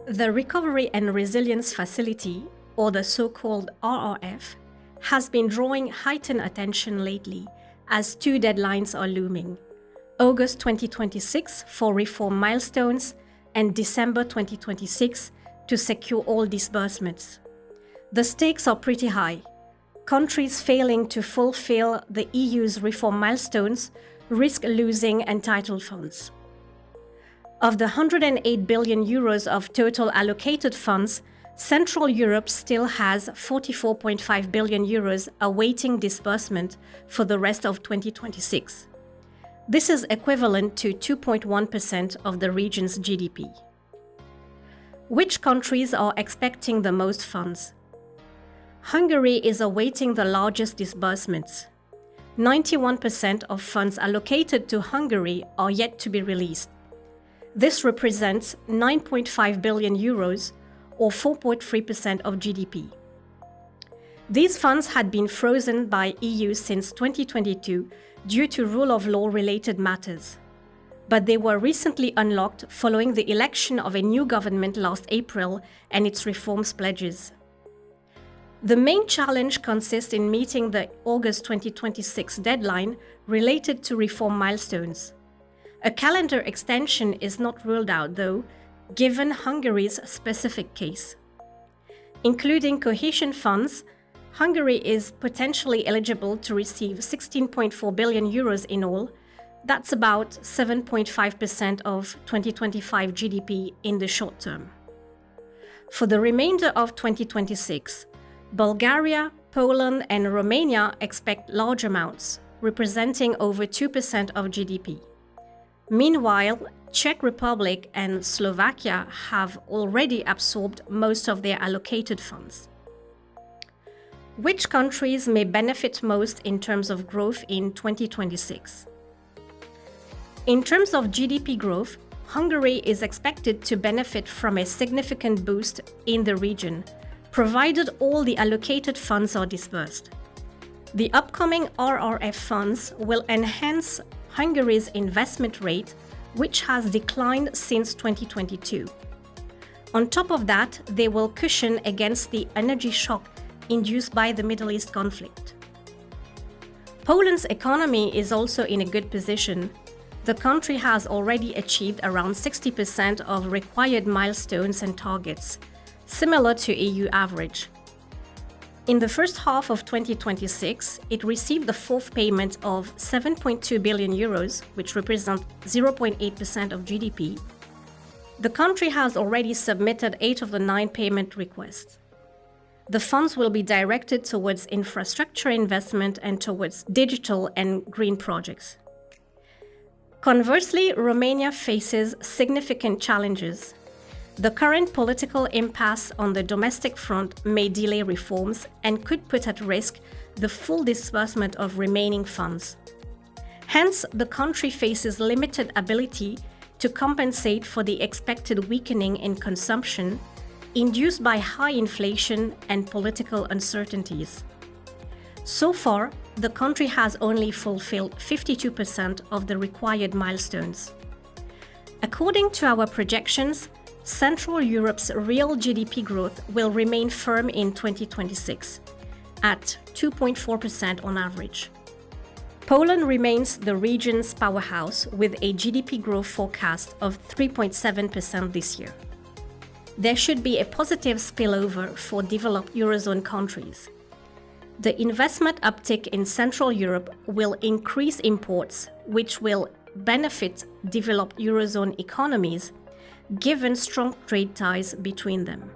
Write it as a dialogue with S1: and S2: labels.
S1: The Recovery and Resilience Facility, or the so-called RRF, has been drawing heightened attention lately as two deadlines are looming: August 2026 for reform milestones and December 2026 to secure all disbursements. The stakes are pretty high. Countries failing to fulfill the EU's reform milestones risk losing entitled funds. Of the 108 billion euros of total allocated funds, Central Europe still has 44.5 billion euros awaiting disbursement for the rest of 2026. This is equivalent to 2.1% of the region's GDP. Which countries are expecting the most funds? Hungary is awaiting the largest disbursements. 91% of funds allocated to Hungary are yet to be released. This represents 9.5 billion euros, or 4.3% of GDP. These funds had been frozen by EU since 2022 due to rule of law related matters. But they were recently unlocked following the election of a new government last April and its reforms pledges. The main challenge consists in meeting the August 2026 deadline related to reform milestones. A calendar extension is not ruled out, though, given Hungary's specific case. Including cohesion funds, Hungary is potentially eligible to receive 16.4 billion euros in all. That's about 7.5% of 2025 GDP in the short term. For the remainder of 2026, Bulgaria, Poland, and Romania expect large amounts, representing over 2% of GDP. Meanwhile, Czech Republic and Slovakia have already absorbed most of their allocated funds. Which countries may benefit most in terms of growth in 2026? In terms of GDP growth, Hungary is expected to benefit from a significant boost in the region, provided all the allocated funds are disbursed. The upcoming RRF funds will enhance Hungary's investment rate, which has declined since 2022. On top of that, they will cushion against the energy shock induced by the Middle East conflict. Poland's economy is also in a good position. The country has already achieved around 60% of required milestones and targets, similar to EU average. In the first half of 2026, it received the fourth payment of 7.2 billion euros, which represents 0.8% of GDP. The country has already submitted 8 of the 9 payment requests. The funds will be directed towards infrastructure investment and towards digital and green projects. Conversely, Romania faces significant challenges. The current political impasse on the domestic front may delay reforms and could put at risk the full disbursement of remaining funds. Hence, the country faces limited ability to compensate for the expected weakening in consumption induced by high inflation and political uncertainties. So far, the country has only fulfilled 52% of the required milestones. According to our projections, Central Europe's real GDP growth will remain firm in 2026, at 2.4% on average. Poland remains the region's powerhouse with a GDP growth forecast of 3.7% this year. There should be a positive spillover for developed Eurozone countries. The investment uptick in Central Europe will increase imports, which will benefit developed Eurozone economies, given strong trade ties between them.